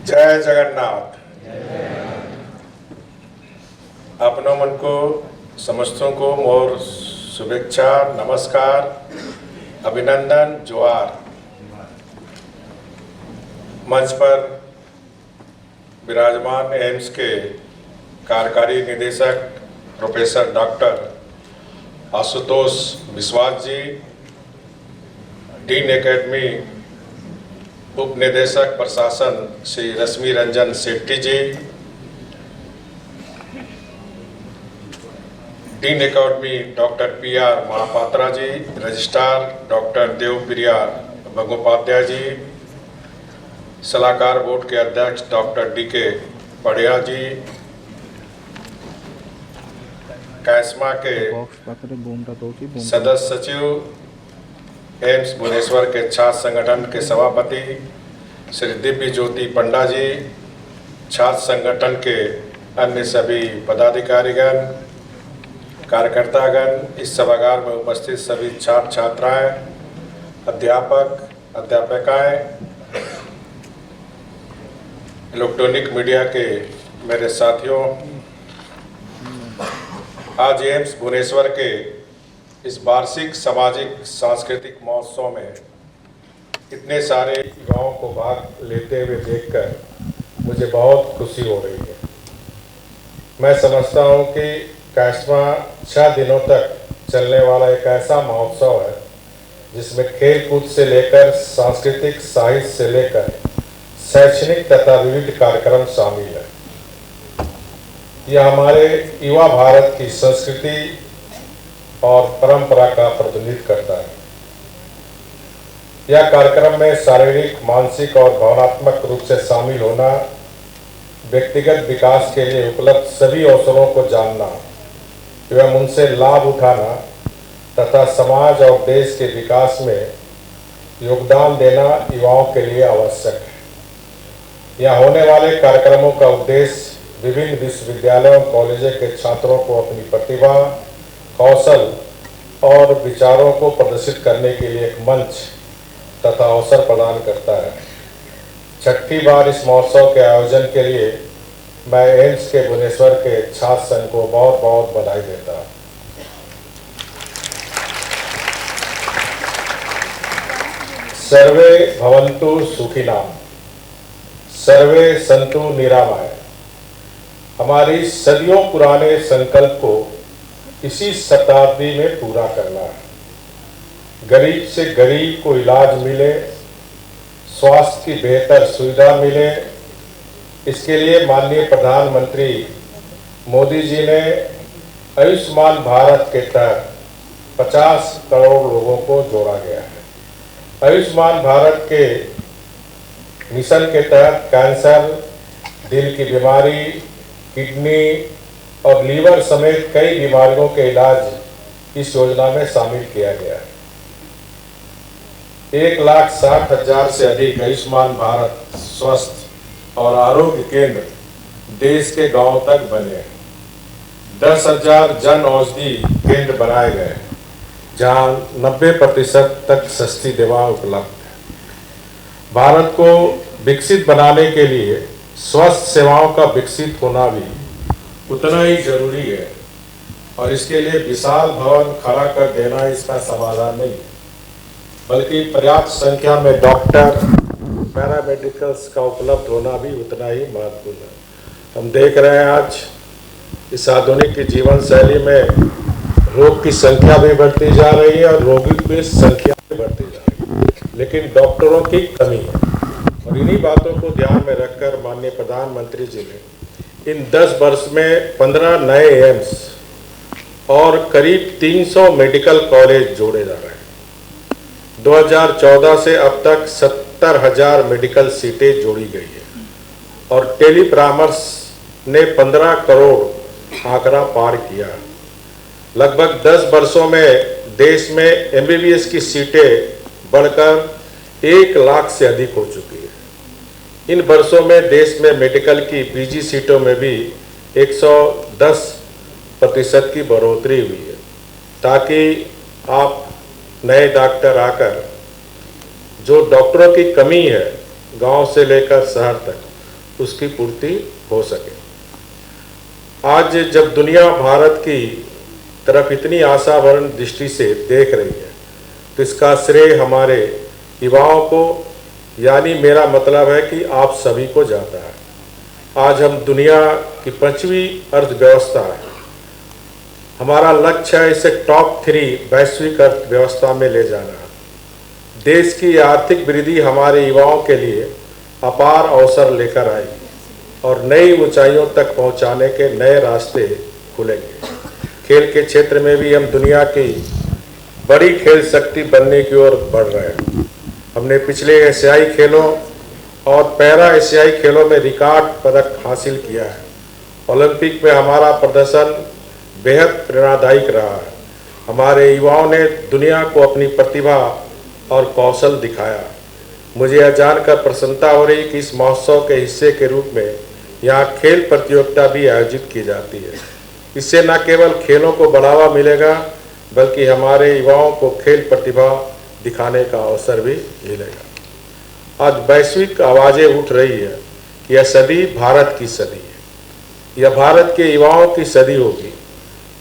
जय जगन्नाथ। अपनों मन को समस्तों को मोर शुभेच्छा, नमस्कार, अभिनंदन, जोहार। मंच पर विराजमान एम्स के कार्यकारी निदेशक प्रोफेसर डॉक्टर आशुतोष विश्वास जी, डीन एकेडमी उप निदेशक प्रशासन Shri Rashmi Ranjan Setty ji, dean academy doctor PR Mahapatra ji, registrar doctor Debapriya Bandopadhyay ji, सलाहकार बोर्ड के अध्यक्ष डॉक्टर DK पड़िया जी, कैस्मा के सदस्य सचिव, एम्स भुवनेश्वर के छात्र संगठन के सभापति श्री दिव्य ज्योति पंडा जी, छात्र संगठन के अन्य सभी पदाधिकारीगण, कार्यकर्तागण, इस सभागार में उपस्थित सभी छात्र छात्राएं, अध्यापक अध्यापिकाएं, इलेक्ट्रॉनिक मीडिया के मेरे साथियों, आज एम्स भुवनेश्वर के इस वार्षिक सामाजिक सांस्कृतिक महोत्सव में इतने सारे युवाओं को भाग लेते हुए देखकर मुझे बहुत खुशी हो रही है। मैं समझता हूं कि कैस्मा 6 दिनों तक चलने वाला एक ऐसा महोत्सव है जिसमें खेल कूद से लेकर सांस्कृतिक, साहित्य से लेकर शैक्षणिक तथा विविध कार्यक्रम शामिल है। यह हमारे युवा भारत की संस्कृति और परंपरा का प्रतिनिधित्व करता है। यह कार्यक्रम में शारीरिक, मानसिक और भावनात्मक रूप से शामिल होना, व्यक्तिगत विकास के लिए उपलब्ध सभी अवसरों को जानना एवं उनसे लाभ उठाना तथा समाज और देश के विकास में योगदान देना युवाओं के लिए आवश्यक है। यहाँ होने वाले कार्यक्रमों का उद्देश्य विभिन्न विश्वविद्यालयों और कॉलेजों के छात्रों को अपनी प्रतिभा, कौशल और विचारों को प्रदर्शित करने के लिए एक मंच तथा अवसर प्रदान करता है। 6ठी बार इस महोत्सव के आयोजन के लिए मैं एम्स के भुवनेश्वर के छात्र संघ को बहुत बहुत बधाई देता हूँ। सर्वे भवन्तु सुखिनः, सर्वे सन्तु निरामयाः। हमारी सदियों पुराने संकल्प को इसी शताब्दी में पूरा करना है। गरीब से गरीब को इलाज मिले, स्वास्थ्य की बेहतर सुविधा मिले, इसके लिए माननीय प्रधानमंत्री मोदी जी ने आयुष्मान भारत के तहत 50 करोड़ लोगों को जोड़ा गया है। आयुष्मान भारत के मिशन के तहत कैंसर, दिल की बीमारी, किडनी और लीवर समेत कई बीमारियों के इलाज इस योजना में शामिल किया गया है। 1,60,000 से अधिक आयुष्मान भारत स्वस्थ और आरोग्य केंद्र देश के गांव तक बने हैं। 10,000 जन औषधि केंद्र बनाए गए हैं जहां 90% तक सस्ती दवा उपलब्ध है। भारत को विकसित बनाने के लिए स्वास्थ्य सेवाओं का विकसित होना भी उतना ही जरूरी है और इसके लिए विशाल भवन खड़ा कर देना इसका समाधान नहीं, बल्कि पर्याप्त संख्या में डॉक्टर, पैरामेडिकल्स का उपलब्ध होना भी उतना ही महत्वपूर्ण है। हम देख रहे हैं आज इस आधुनिक जीवन शैली में रोग की संख्या भी बढ़ती जा रही है और रोगी की संख्या भी बढ़ती जा रही है, लेकिन डॉक्टरों की कमी है। और इन्हीं बातों को ध्यान में रखकर माननीय प्रधानमंत्री जी ने इन 10 वर्ष में 15 नए एम्स और करीब 300 मेडिकल कॉलेज जोड़े जा रहे हैं। 2014 से अब तक 70,000 मेडिकल सीटें जोड़ी गई है और टेलीपरामर्श ने 15 करोड़ आंकड़ा पार किया। लगभग 10 वर्षों में देश में MBBS की सीटें बढ़कर 1 लाख से अधिक हो चुकी है। इन वर्षों में देश में मेडिकल की PG सीटों में भी 110% की बढ़ोतरी हुई है, ताकि आप नए डॉक्टर आकर जो डॉक्टरों की कमी है गांव से लेकर शहर तक उसकी पूर्ति हो सके। आज जब दुनिया भारत की तरफ इतनी आशाभरण दृष्टि से देख रही है तो इसका श्रेय हमारे युवाओं को, यानी मेरा मतलब है कि आप सभी को जाता है। आज हम दुनिया की 5वीं अर्थव्यवस्था है। हमारा लक्ष्य है इसे टॉप 3 वैश्विक अर्थव्यवस्था में ले जाना। देश की आर्थिक वृद्धि हमारे युवाओं के लिए अपार अवसर लेकर आएगी और नई ऊंचाइयों तक पहुंचाने के नए रास्ते खुलेंगे। खेल के क्षेत्र में भी हम दुनिया की बड़ी खेल शक्ति बनने की ओर बढ़ रहे हैं। हमने पिछले एशियाई खेलों और पैरा एशियाई खेलों में रिकॉर्ड पदक हासिल किया है। ओलंपिक में हमारा प्रदर्शन बेहद प्रेरणादायक रहा है। हमारे युवाओं ने दुनिया को अपनी प्रतिभा और कौशल दिखाया। मुझे यह जानकर प्रसन्नता हो रही कि इस महोत्सव के हिस्से के रूप में यहाँ खेल प्रतियोगिता भी आयोजित की जाती है। इससे न केवल खेलों को बढ़ावा मिलेगा बल्कि हमारे युवाओं को खेल प्रतिभा दिखाने का अवसर भी मिलेगा। आज वैश्विक आवाज़ें उठ रही है कि यह सदी भारत की सदी है। यह भारत के युवाओं की सदी होगी।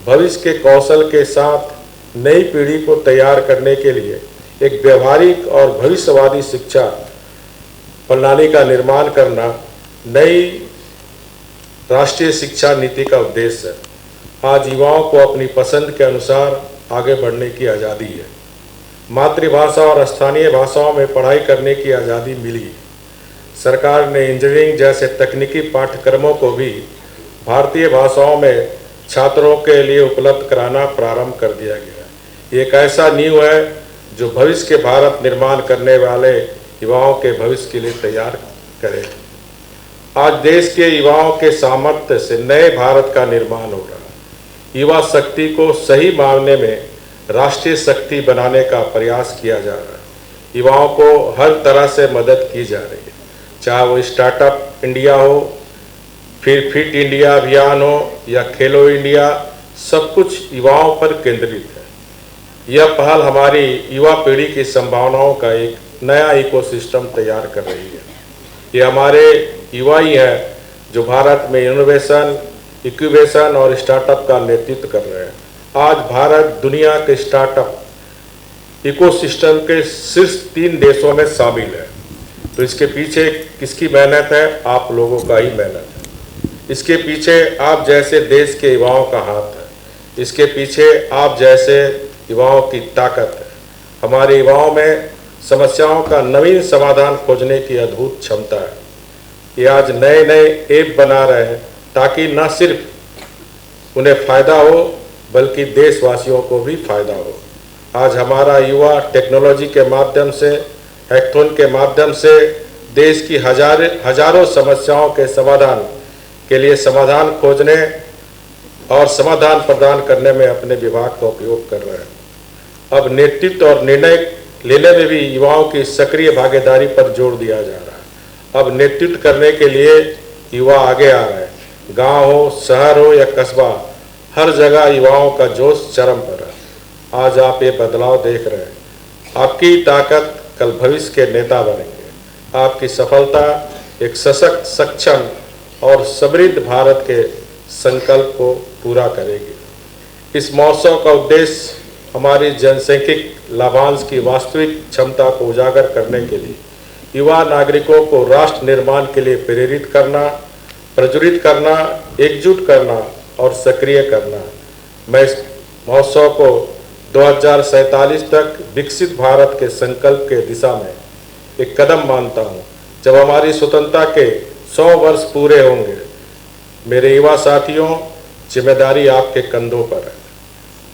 भविष्य के कौशल के साथ नई पीढ़ी को तैयार करने के लिए एक व्यवहारिक और भविष्यवादी शिक्षा प्रणाली का निर्माण करना नई राष्ट्रीय शिक्षा नीति का उद्देश्य है। आज युवाओं को अपनी पसंद के अनुसार आगे बढ़ने की आज़ादी है। मातृभाषा और स्थानीय भाषाओं में पढ़ाई करने की आज़ादी मिली। सरकार ने इंजीनियरिंग जैसे तकनीकी पाठ्यक्रमों को भी भारतीय भाषाओं में छात्रों के लिए उपलब्ध कराना प्रारंभ कर दिया गया है। एक ऐसा नींव है जो भविष्य के भारत निर्माण करने वाले युवाओं के भविष्य के लिए तैयार करे। आज देश के युवाओं के सामर्थ्य से नए भारत का निर्माण हो रहा है। युवा शक्ति को सही मायने में राष्ट्रीय शक्ति बनाने का प्रयास किया जा रहा है। युवाओं को हर तरह से मदद की जा रही है, चाहे वो स्टार्टअप इंडिया हो, फिर फिट इंडिया अभियान हो या खेलो इंडिया, सब कुछ युवाओं पर केंद्रित है। यह पहल हमारी युवा पीढ़ी की संभावनाओं का एक नया इकोसिस्टम तैयार कर रही है। ये हमारे युवा ही हैं जो भारत में इनोवेशन, इंक्यूबेशन और स्टार्टअप का नेतृत्व कर रहे हैं। आज भारत दुनिया के स्टार्टअप इकोसिस्टम के शीर्ष 3 देशों में शामिल है। तो इसके पीछे किसकी मेहनत है? आप लोगों का ही मेहनत है। इसके पीछे आप जैसे देश के युवाओं का हाथ है। इसके पीछे आप जैसे युवाओं की ताकत है। हमारे युवाओं में समस्याओं का नवीन समाधान खोजने की अद्भुत क्षमता है। ये आज नए नए ऐप बना रहे हैं ताकि न सिर्फ उन्हें फ़ायदा हो बल्कि देशवासियों को भी फ़ायदा हो। आज हमारा युवा टेक्नोलॉजी के माध्यम से, हैकाथॉन के माध्यम से देश की हजारों समस्याओं के समाधान के लिए समाधान खोजने और समाधान प्रदान करने में अपने विभाग का उपयोग कर रहे हैं। अब नेतृत्व और निर्णय लेने में भी युवाओं की सक्रिय भागीदारी पर जोर दिया जा रहा है। अब नेतृत्व करने के लिए युवा आगे आ रहे हैं। गांव हो, शहर हो या कस्बा, हर जगह युवाओं का जोश चरम पर है। आज आप ये बदलाव देख रहे हैं। आपकी ताकत कल भविष्य के नेता बनेंगे। आपकी सफलता एक सशक्त, सक्षम और समृद्ध भारत के संकल्प को पूरा करेगी। इस महोत्सव का उद्देश्य हमारी जनसांख्यिक लाभांश की वास्तविक क्षमता को उजागर करने के लिए युवा नागरिकों को राष्ट्र निर्माण के लिए प्रेरित करना, प्रज्वलित करना, एकजुट करना और सक्रिय करना। मैं इस महोत्सव को 2047 तक विकसित भारत के संकल्प के दिशा में एक कदम मानता हूँ। जब हमारी स्वतंत्रता के 100 वर्ष पूरे होंगे, मेरे युवा साथियों, जिम्मेदारी आपके कंधों पर है।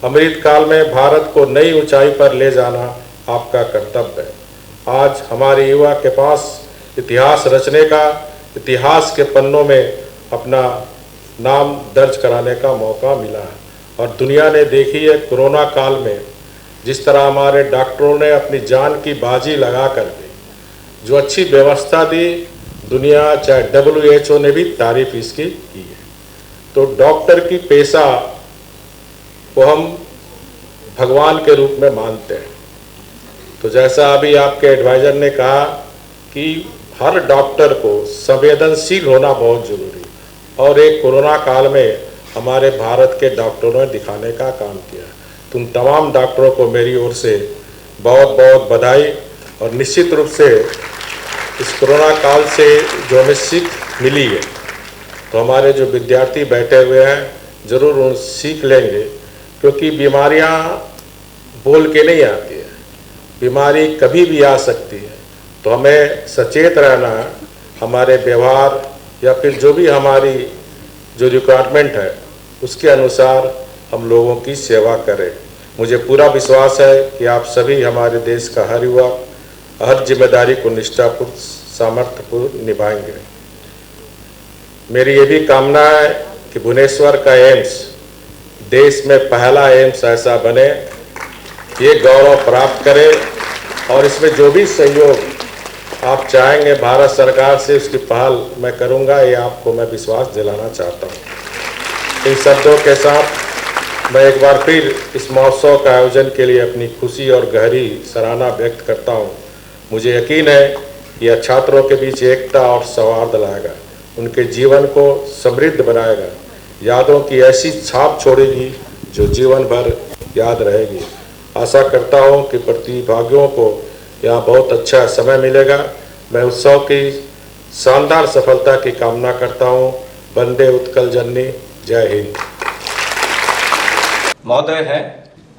अमृत काल में भारत को नई ऊंचाई पर ले जाना आपका कर्तव्य है। आज हमारे युवा के पास इतिहास रचने का, इतिहास के पन्नों में अपना नाम दर्ज कराने का मौका मिला है। और दुनिया ने देखी है कोरोना काल में जिस तरह हमारे डॉक्टरों ने अपनी जान की बाजी लगा कर दी, जो अच्छी व्यवस्था दी, दुनिया चाहे WHO ने भी तारीफ इसकी की है। तो डॉक्टर की पेशा को हम भगवान के रूप में मानते हैं। तो जैसा अभी आपके एडवाइज़र ने कहा कि हर डॉक्टर को संवेदनशील होना बहुत जरूरी है और एक कोरोना काल में हमारे भारत के डॉक्टरों ने दिखाने का काम किया। तुम तमाम डॉक्टरों को मेरी ओर से बहुत बहुत बधाई। और निश्चित रूप से इस कोरोना काल से जो हमें सीख मिली है, तो हमारे जो विद्यार्थी बैठे हुए हैं ज़रूर उन सीख लेंगे, क्योंकि बीमारियां बोल के नहीं आती है, बीमारी कभी भी आ सकती है। तो हमें सचेत रहना है, हमारे व्यवहार या फिर जो भी हमारी जो रिक्वायरमेंट है उसके अनुसार हम लोगों की सेवा करें। मुझे पूरा विश्वास है कि आप सभी हमारे देश का हर युवा हर जिम्मेदारी को निष्ठापूर्वक सामर्थ्यपूर्ण निभाएंगे। मेरी ये भी कामना है कि भुवनेश्वर का एम्स देश में पहला एम्स ऐसा बने, ये गौरव प्राप्त करे और इसमें जो भी सहयोग आप चाहेंगे भारत सरकार से उसकी पहल मैं करूंगा, ये आपको मैं विश्वास दिलाना चाहता हूं। इन शब्दों के साथ मैं एक बार फिर इस महोत्सव का आयोजन के लिए अपनी खुशी और गहरी सराहना व्यक्त करता हूं। मुझे यकीन है यह छात्रों के बीच एकता और सौहार्द लाएगा, उनके जीवन को समृद्ध बनाएगा, यादों की ऐसी छाप छोड़ेगी जो जीवन भर याद रहेगी। आशा करता हूं कि प्रतिभागियों को यहाँ बहुत अच्छा समय मिलेगा। मैं उत्सव की शानदार सफलता की कामना करता हूं। वंदे उत्कल जननी। जय हिंद। महोदय हैं,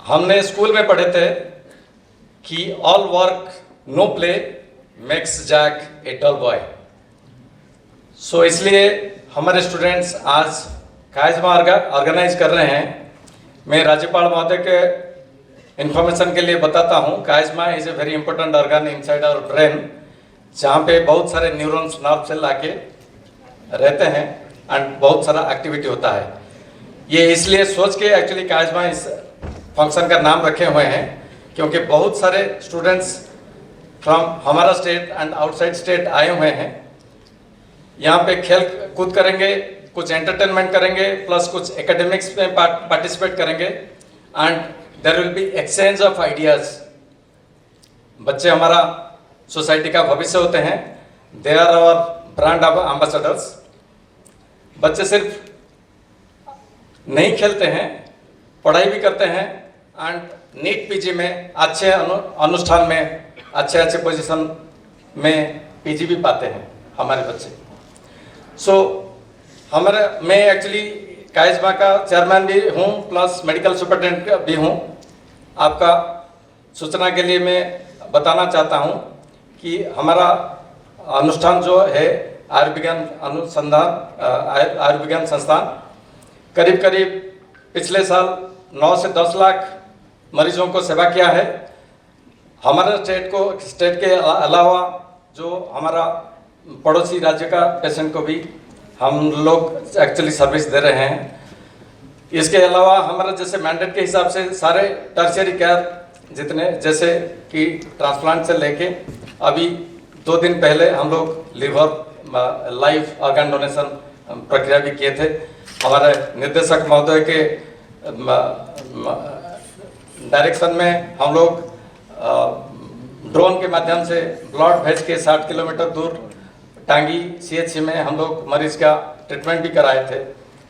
हमने स्कूल में पढ़े थे कि all work no play makes Jack a dull boy. So इसलिए हमारे स्टूडेंट्स आज कायजमा ऑर्गेनाइज कर रहे हैं। मैं राज्यपाल महोदय के इन्फॉर्मेशन के लिए बताता हूँ, Kaizma is a very important organ inside our brain, जहाँ पे बहुत सारे न्यूरॉन्स नर्व सेल आके रहते हैं एंड बहुत सारा एक्टिविटी होता है। ये इसलिए सोच के एक्चुअली कायजमा इस फंक्शन का नाम रखे हुए हैं, क्योंकि बहुत सारे स्टूडेंट्स फ्रॉम हमारा स्टेट एंड आउटसाइड स्टेट आए हुए हैं। यहाँ पे खेल कूद करेंगे, कुछ एंटरटेनमेंट करेंगे, प्लस कुछ एकेडमिक्स में पार्टिसिपेट करेंगे and there will be exchange of ideas. बच्चे हमारा सोसाइटी का भविष्य होते हैं, they are our brand ambassadors. बच्चे सिर्फ नहीं खेलते हैं, पढ़ाई भी करते हैं एंड नीट पीजी में अच्छे अनुष्ठान में अच्छे पोजीशन में पीजी भी पाते हैं हमारे बच्चे। सो मैं एक्चुअली कायजमा का चेयरमैन भी हूँ, प्लस मेडिकल सुपरिटेंडेंट भी हूँ। आपका सूचना के लिए मैं बताना चाहता हूँ कि हमारा अनुष्ठान जो है आयुर्विज्ञान संस्थान करीब पिछले साल 9 से 10 लाख मरीजों को सेवा किया है। हमारे स्टेट के अलावा जो हमारा पड़ोसी राज्य का पेशेंट को भी हम लोग एक्चुअली सर्विस दे रहे हैं। इसके अलावा हमारा जैसे मैंडेट के हिसाब से सारे टर्शियरी केयर जितने, जैसे कि ट्रांसप्लांट से लेके अभी 2 दिन पहले हम लोग लिवर लाइफ ऑर्गन डोनेशन प्रक्रिया भी किए थे। हमारे निर्देशक महोदय के डायरेक्शन में हम लोग ड्रोन के माध्यम से ब्लड भेज के 60 किलोमीटर दूर टांगी CHC में हम लोग मरीज का ट्रीटमेंट भी कराए थे।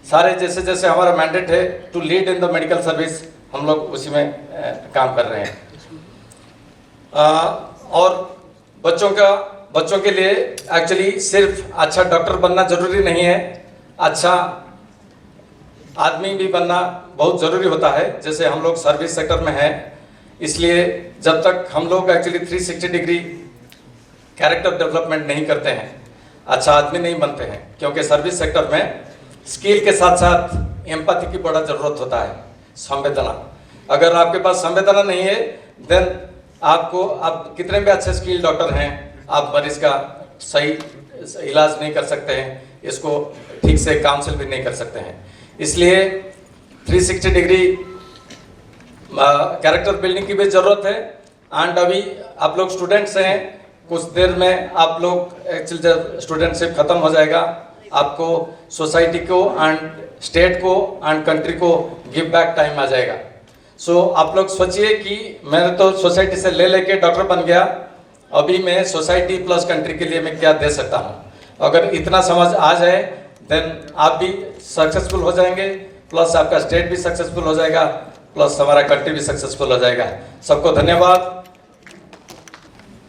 सारे जैसे जैसे हमारा मैंडेट है to lead in the medical service, हम लोग उसी में काम कर रहे हैं। और बच्चों के लिए एक्चुअली सिर्फ अच्छा डॉक्टर बनना जरूरी नहीं है, अच्छा आदमी भी बनना बहुत ज़रूरी होता है। जैसे हम लोग सर्विस सेक्टर में हैं, इसलिए जब तक हम लोग एक्चुअली 360 डिग्री कैरेक्टर डेवलपमेंट नहीं करते हैं, अच्छा आदमी नहीं बनते हैं। क्योंकि सर्विस सेक्टर में स्किल के साथ साथ एम्पैथी की बड़ा ज़रूरत होता है, संवेदना। अगर आपके पास संवेदना नहीं है देन आप कितने भी अच्छे स्किल डॉक्टर हैं, आप मरीज का सही इलाज नहीं कर सकते हैं, इसको ठीक से काउंसिल भी नहीं कर सकते हैं। इसलिए 360 डिग्री कैरेक्टर बिल्डिंग की भी ज़रूरत है। एंड अभी आप लोग स्टूडेंट्स हैं, कुछ देर में आप लोग एक्चुअली जब स्टूडेंटशिप ख़त्म हो जाएगा, आपको सोसाइटी को एंड स्टेट को एंड कंट्री को गिव बैक टाइम आ जाएगा। सो आप लोग सोचिए कि मैंने तो सोसाइटी से लेके डॉक्टर बन गया, अभी मैं सोसाइटी प्लस कंट्री के लिए मैं क्या दे सकता हूँ। अगर इतना समझ आ जाए देन आप भी सक्सेसफुल हो जाएंगे, प्लस आपका स्टेट भी सक्सेसफुल हो जाएगा, प्लस हमारा कंट्री भी सक्सेसफुल हो जाएगा। सबको धन्यवाद।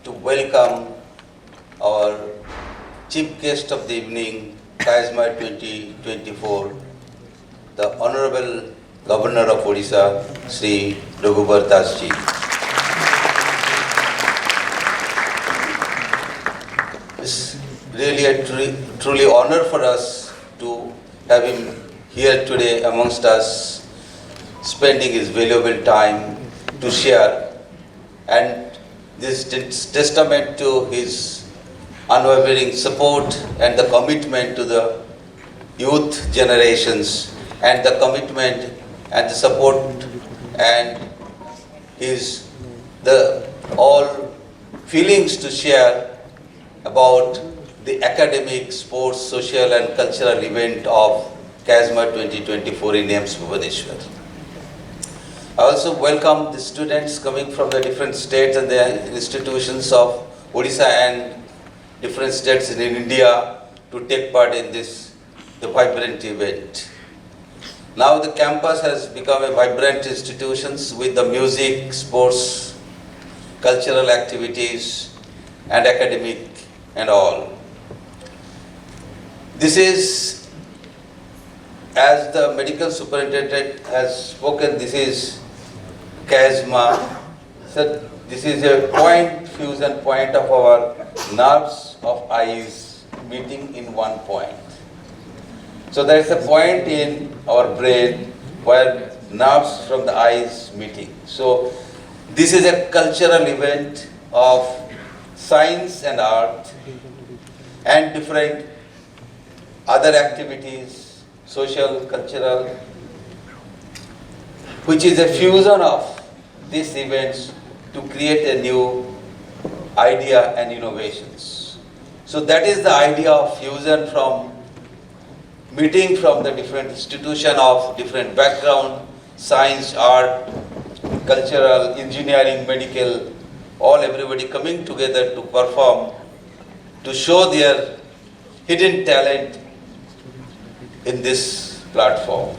To welcome our chief guest of the evening, Charisma 2024, the Honorable Governor of Odisha, Sri Raghubar Das ji. It's really a truly honor for us to have him here today amongst us, spending his valuable time to share, and this is testament to his unwavering support and the commitment to the youth generations, and the commitment and the support and his all feelings to share about the academic, sports, social and cultural event of Charisma 2024 in AIIMS Bhubaneswar. I also welcome the students coming from the different states and the institutions of Odisha and different states in India to take part in the vibrant event. Now the campus has become a vibrant institution with the music, sports, cultural activities and academic and all. This is, as the medical superintendent has spoken, this is Charisma. So this is a fusion point of our nerves of eyes meeting in one point. So there is a point in our brain where nerves from the eyes meeting. So this is a cultural event of science and art and different other activities, social, cultural, which is a fusion of these events to create a new idea and innovations. So that is the idea of fusion, from meeting from the different institution of different background, science, art, cultural, engineering, medical, all everybody coming together to perform, to show their hidden talent in this platform.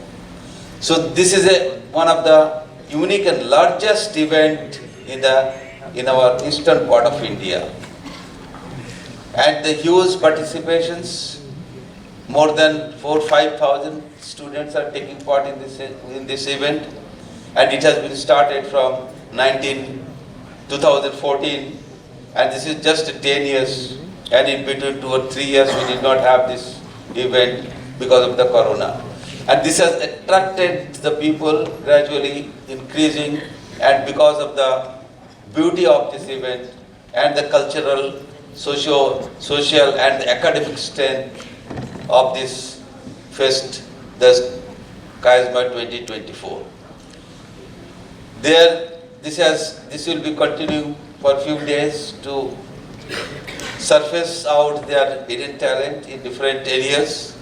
So this is one of the unique and largest event in our eastern part of India, and the huge participations, more than 4,000-5,000 students are taking part in this event, and it has been started from 2014, and this is just 10 years, and in between 2 or 3 years we did not have this event because of the corona. And this has attracted the people, gradually increasing, and because of the beauty of this event and the cultural, social and the academic strength of this fest, the Charisma 2024. This will be continuing for a few days to surface out their hidden talent in different areas.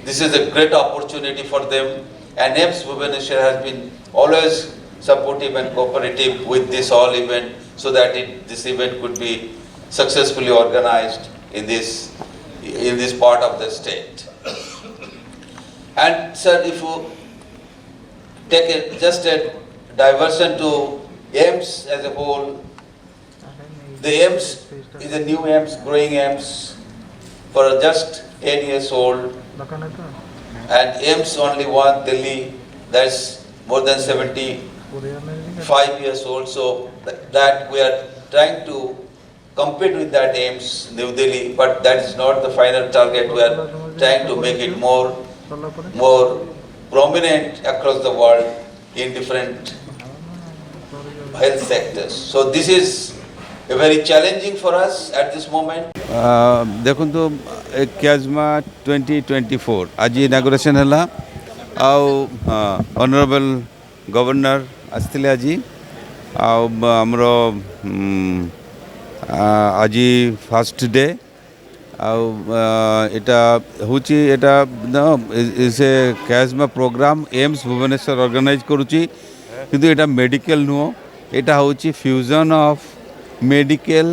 This is a great opportunity for them, and AIIMS Bhubaneswar has been always supportive and cooperative with this whole event, so that this event could be successfully organized in this part of the state. And sir, if you take just a diversion to AIIMS as a whole, the AIIMS is a new AIIMS, growing AIIMS for just 10 years old. And AIIMS only one, Delhi, that's more than 75 years old. So that we are trying to compete with that AIIMS, New Delhi, but that is not the final target. We are trying to make it more prominent across the world in different health sectors. So this is very challenging for us at this moment. देखो तो कैजमा 2024 आज inauguration है honourable governor आसते आज आमर आज fast डे आटा हूँ is a Kaizma program AIIMS Bhubaneswar organise करुच्ची किंतु एटा मेडिकल नुह एटा हूँ fusion of medical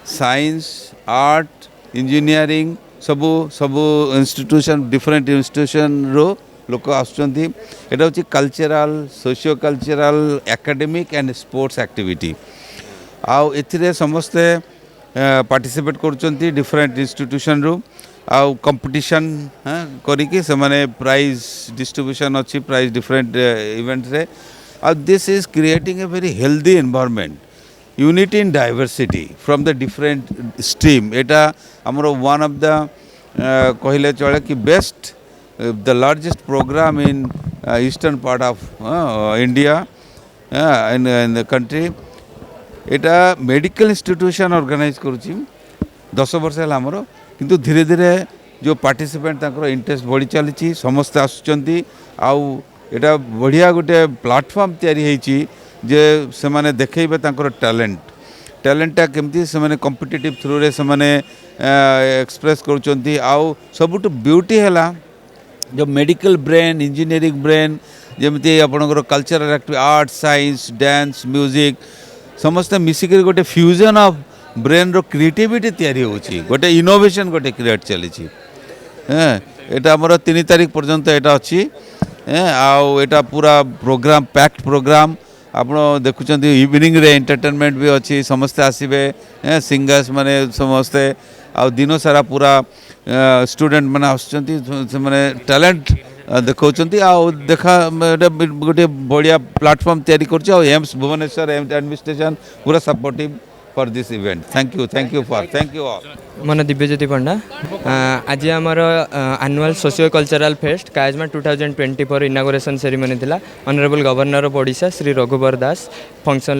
science art engineering सबू सबू इंस्टीट्यूशन डिफरेंट इंस्टीट्यूशन रो लोक आसुचंती एटा होची cultural socio cultural academic and sports activity आउ एथिरे समस्ते पार्टिसिपेट करुचंती डिफरेंट इंस्टीट्यूशन रो आउ कंपटीशन करिके से माने प्राइज डिस्ट्रीब्यूशन अच्छी प्राइज डिफरेंट इवेंट रे आउ this is creating a very healthy environment unity in diversity from the different stream एटा हमर वन ऑफ द कहले चले कि best the largest program in eastern part of India in the country Etah medical institution organise करुची 10 वर्ष है आमर किंतु धीरे धीरे जो पार्टिसिपेंट ताकर इंटरेस्ट बढ़ी चली समस्ते आसुचंती आउ एटा बढ़िया गोटे प्लाटफॉर्म तैयारी होईची जे से माने देखैबे ताकर टैलेंटा केमती से माने कॉम्पिटिटिव थ्रू रे से माने एक्सप्रेस करुचंती आउ सबुठ ब्यूटी हैला जो मेडिकल ब्रेन इंजीनियरिंग ब्रेन जमती आपणकर cultural activity art science dance music समस्ते मिसिक गोटे फ्यूजन ऑफ ब्रेन रो क्रिएटिविटी तैयारी होची गोटे इनोवेशन गोटे क्रिएट चली एटा हमर 3 तारीख पर्यंत एटा अच्छी आउ एटा पूरा प्रोग्राम पैक्ड प्रोग्राम आप देखुं इवनिंग रे एंटरटेनमेंट भी अच्छी समस्ते आसबे सिंगर्स माने समस्ते आ दिन सारा पूरा स्टूडेंट मैंने आसुँचे टैलेंट देखा देखा गोटे बढ़िया प्लेटफॉर्म तैयारी कर एम्स भुवनेश्वर एम्स एडमिनिस्ट्रेशन पूरा supportive for this event thank you all मन दिव्यज्योति पंडा आज आमर annual socio cultural fest Kaizma 2024 inauguration ceremony थिला honourable governor of Odisha Shri Raghubar Das function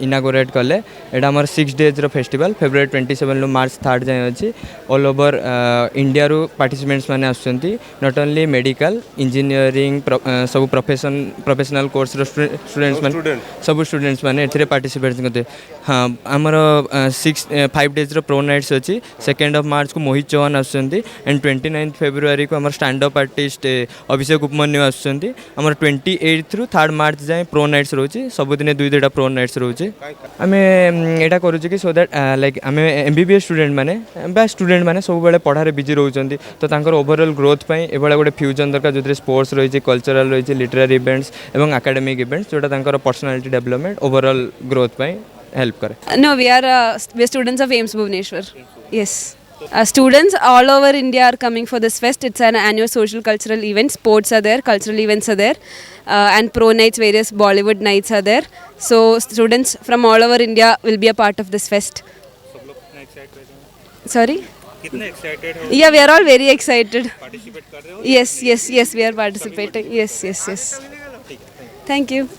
inaugurate कले एटा आमर 6 डेज रो फेस्टिवल फेब्रुआरी 27 लो मार्च 3 जाए अछि ऑल ओवर इंडिया रो पार्टिसिपेंट्स माने आछंती नॉट ओनली मेडिकल इंजीनियरिंग सब प्रोफेशनल कोर्स रो स्टूडेंट्स माने सब स्टूडेंट्स माने एथिरे पार्टिसिपेट करते हां आमर 5 डेज रो प्रो नाइट्स अच्छी 2 मार्च को मोहित चौहान आसुँच एंड 29 फेब्रुआरी को आम स्टैंड अप आर्टिस्ट अभिषेक उपमन्यु आसुँच आम 28 रु 3 मार्च जाए प्रो नाइट्स रोचे सबुदिन 2-2 प्रो नाइट्स रोचे आम एटा करूँ कि सो दैट लाइक आम MBBS स्टूडेंट मैंने स्टूडेंट मैंने सब बेले पढ़ारे बिजी रोचंती तो तांकर ओवरऑल ग्रोथ पे एभला गोटे फ्यूजन दरकार जो स्पोर्ट्स रही कल्चरल रही लिटरेरी इवेंट्स एवं एकेडमिक इवेंट्स जोटा तांकर पर्सनालिटी डेवलपमेंट ओवरऑल ग्रोथ पे help kare. No, we are students of AIMS Bhubaneswar. Yes. Students all over India are coming for this fest. It's an annual social cultural event. Sports are there, cultural events are there, and pro nights, various Bollywood nights are there. So students from all over India will be a part of this fest. Sorry? कितने excited हो? Yeah, we are all very excited. Participate कर रहे हो? Yes, we are participating. Yes. Thank you.